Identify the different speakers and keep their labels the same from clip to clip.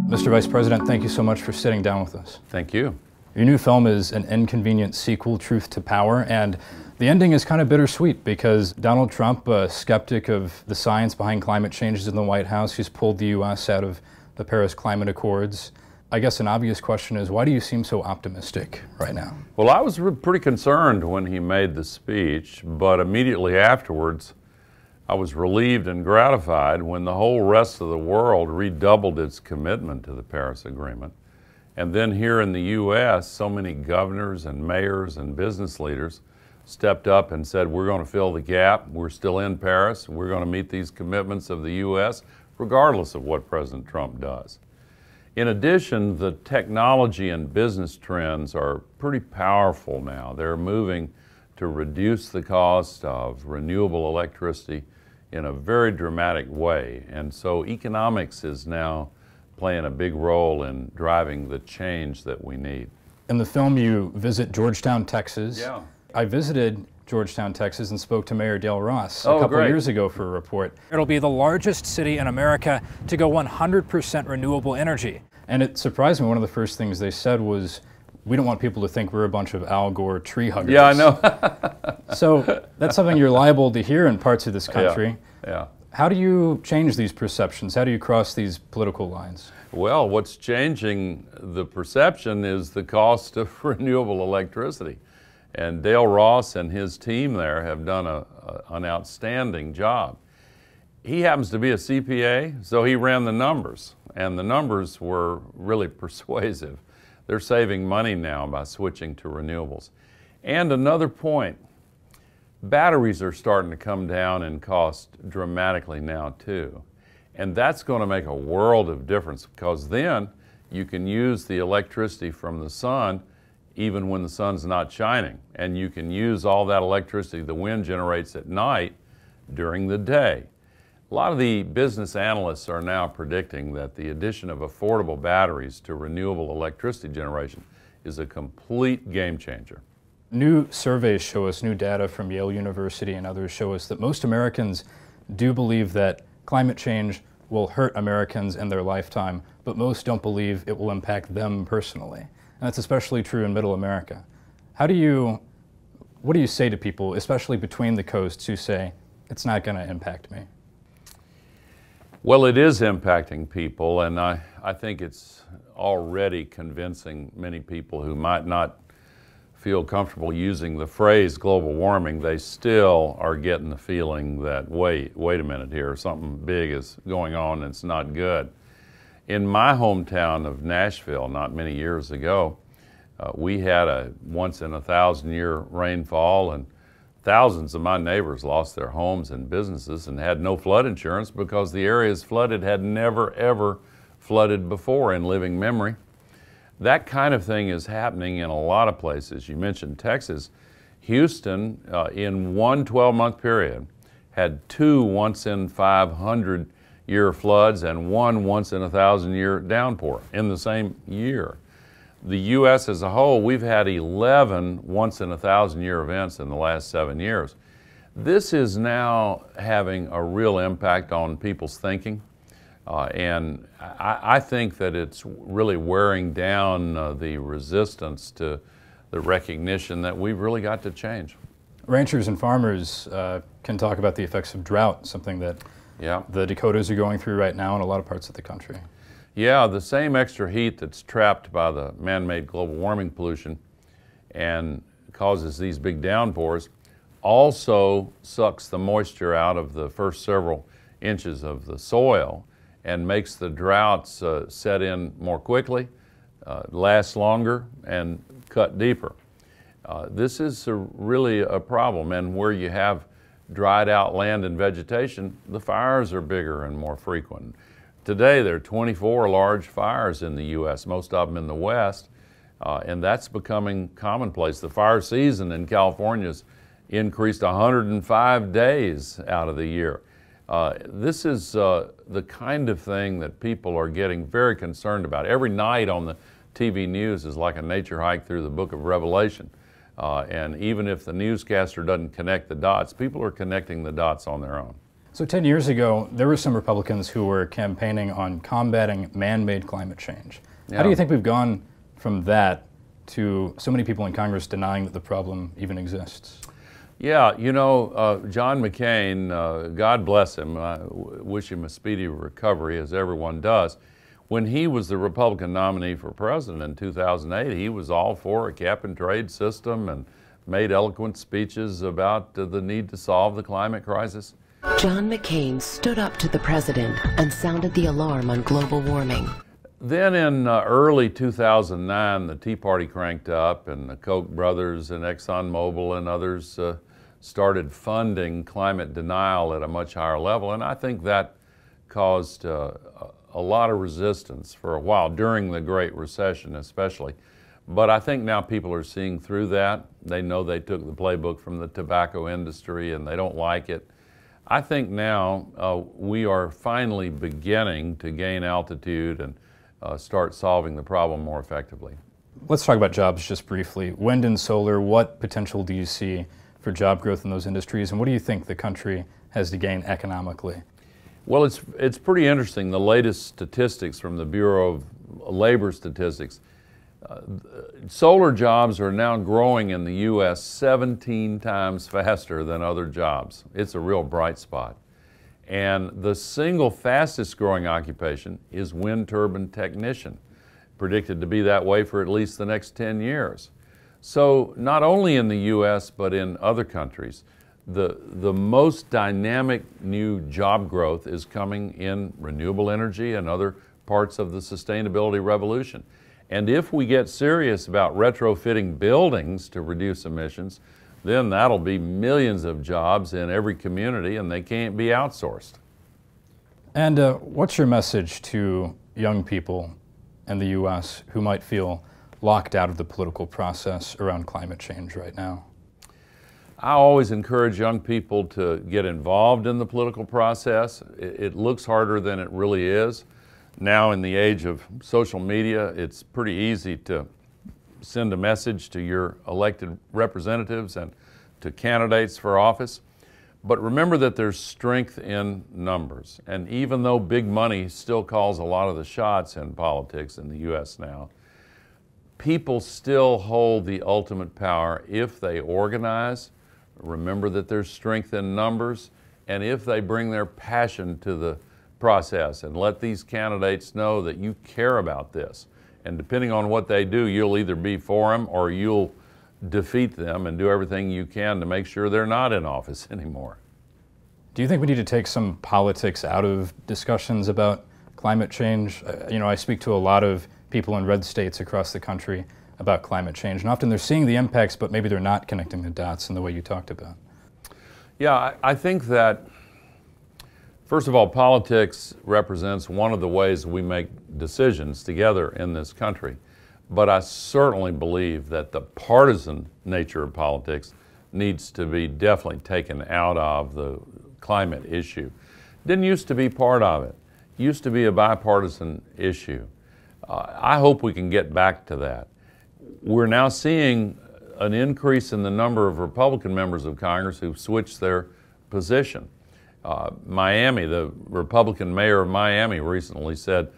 Speaker 1: Mr. Vice President, thank you so much for sitting down with us.
Speaker 2: Thank you.
Speaker 1: Your new film is an inconvenient sequel, Truth to Power, and the ending is kind of bittersweet because Donald Trump, a skeptic of the science behind climate changes in the White House, he's pulled the U.S. out of the Paris Climate Accords. I guess an obvious question is, why do you seem so optimistic right now?
Speaker 2: Well, I was pretty concerned when he made the speech, but immediately afterwards, I was relieved and gratified when the whole rest of the world redoubled its commitment to the Paris Agreement. And then here in the U.S., so many governors and mayors and business leaders stepped up and said, we're going to fill the gap, we're still in Paris, we're going to meet these commitments of the U.S., regardless of what President Trump does. In addition, the technology and business trends are pretty powerful now. They're moving to reduce the cost of renewable electricity in a very dramatic way. And so economics is now playing a big role in driving the change that we need.
Speaker 1: In the film, you visit Georgetown, Texas.
Speaker 2: Yeah.
Speaker 1: I visited Georgetown, Texas, and spoke to Mayor Dale Ross a couple years ago for a report.
Speaker 3: It'll be the largest city in America to go 100% renewable energy.
Speaker 1: And it surprised me, one of the first things they said was, we don't want people to think we're a bunch of Al Gore tree huggers.
Speaker 2: Yeah, I know.
Speaker 1: So that's something you're liable to hear in parts of this country.
Speaker 2: Yeah.
Speaker 1: How do you change these perceptions? How do you cross these political lines?
Speaker 2: Well, what's changing the perception is the cost of renewable electricity. And Dale Ross and his team there have done an outstanding job. He happens to be a CPA, so he ran the numbers, and the numbers were really persuasive. They're saving money now by switching to renewables. And another point, batteries are starting to come down in cost dramatically now too. And that's going to make a world of difference, because then you can use the electricity from the sun even when the sun's not shining. And you can use all that electricity the wind generates at night during the day. A lot of the business analysts are now predicting that the addition of affordable batteries to renewable electricity generation is a complete game changer.
Speaker 1: New surveys show us, new data from Yale University and others show us that most Americans do believe that climate change will hurt Americans in their lifetime, but most don't believe it will impact them personally. And that's especially true in Middle America. What do you say to people, especially between the coasts, who say, it's not going to impact me?
Speaker 2: Well, it is impacting people, and I think it's already convincing many people who might not feel comfortable using the phrase global warming. They still are getting the feeling that, wait a minute here, something big is going on and it's not good. In my hometown of Nashville, not many years ago, we had a once-in-a-thousand-year rainfall, and thousands of my neighbors lost their homes and businesses and had no flood insurance because the areas flooded had never, ever flooded before in living memory. That kind of thing is happening in a lot of places. You mentioned Texas. Houston, in one 12-month period, had 2 once-in-500-year floods and 1 once-in-a-thousand-year downpour in the same year. The U.S. as a whole, we've had 11 once-in-a-thousand-year events in the last 7 years. This is now having a real impact on people's thinking, and I think that it's really wearing down the resistance to the recognition that we've really got to change.
Speaker 1: Ranchers and farmers can talk about the effects of drought, something that the Dakotas are going through right now in a lot of parts of the country.
Speaker 2: Yeah, the same extra heat that's trapped by the man-made global warming pollution and causes these big downpours also sucks the moisture out of the first several inches of the soil and makes the droughts set in more quickly, last longer, and cut deeper. This is really a problem, and where you have dried out land and vegetation, the fires are bigger and more frequent. Today there are 24 large fires in the U.S., most of them in the West, and that's becoming commonplace. The fire season in California's increased 105 days out of the year. This is the kind of thing that people are getting very concerned about. Every night on the TV news is like a nature hike through the book of Revelation. And even if the newscaster doesn't connect the dots, people are connecting the dots on their own.
Speaker 1: So 10 years ago, there were some Republicans who were campaigning on combating man-made climate change.
Speaker 2: Yeah.
Speaker 1: How do you think we've gone from that to so many people in Congress denying that the problem even exists?
Speaker 2: Yeah, you know, John McCain, God bless him, I wish him a speedy recovery, as everyone does. When he was the Republican nominee for president in 2008, he was all for a cap-and-trade system and made eloquent speeches about the need to solve the climate crisis.
Speaker 4: John McCain stood up to the president and sounded the alarm on global warming.
Speaker 2: Then in early 2009, the Tea Party cranked up, and the Koch brothers and ExxonMobil and others started funding climate denial at a much higher level, and I think that caused a lot of resistance for a while, during the Great Recession especially. But I think now people are seeing through that. They know they took the playbook from the tobacco industry and they don't like it. I think now we are finally beginning to gain altitude and start solving the problem more effectively.
Speaker 1: Let's talk about jobs just briefly. Wind and solar, what potential do you see for job growth in those industries, and what do you think the country has to gain economically?
Speaker 2: Well, it's pretty interesting. The latest statistics from the Bureau of Labor Statistics, solar jobs are now growing in the U.S. 17 times faster than other jobs. It's a real bright spot. And the single fastest growing occupation is wind turbine technician, predicted to be that way for at least the next 10 years. So not only in the U.S. but in other countries, the most dynamic new job growth is coming in renewable energy and other parts of the sustainability revolution. And if we get serious about retrofitting buildings to reduce emissions, then that'll be millions of jobs in every community, and they can't be outsourced.
Speaker 1: And what's your message to young people in the U.S. who might feel locked out of the political process around climate change right now?
Speaker 2: I always encourage young people to get involved in the political process. It looks harder than it really is. Now in the age of social media, it's pretty easy to send a message to your elected representatives and to candidates for office. But remember that there's strength in numbers. And even though big money still calls a lot of the shots in politics in the U.S. now, people still hold the ultimate power if they organize. Remember that there's strength in numbers, and if they bring their passion to the process and let these candidates know that you care about this. And depending on what they do, you'll either be for them or you'll defeat them and do everything you can to make sure they're not in office anymore.
Speaker 1: Do you think we need to take some politics out of discussions about climate change? You know, I speak to a lot of people in red states across the country about climate change, and often they're seeing the impacts, but maybe they're not connecting the dots in the way you talked about.
Speaker 2: Yeah, I think that, first of all, politics represents one of the ways we make decisions together in this country. But I certainly believe that the partisan nature of politics needs to be definitely taken out of the climate issue. Didn't used to be part of it. It used to be a bipartisan issue. I hope we can get back to that. We're now seeing an increase in the number of Republican members of Congress who've switched their position. Miami, the Republican mayor of Miami recently said,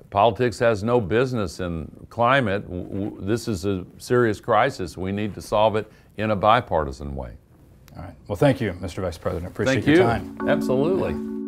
Speaker 2: politics has no business in climate. This is a serious crisis. We need to solve it in a bipartisan way.
Speaker 1: All right. Well, thank you, Mr. Vice President. Appreciate your time.
Speaker 2: Absolutely.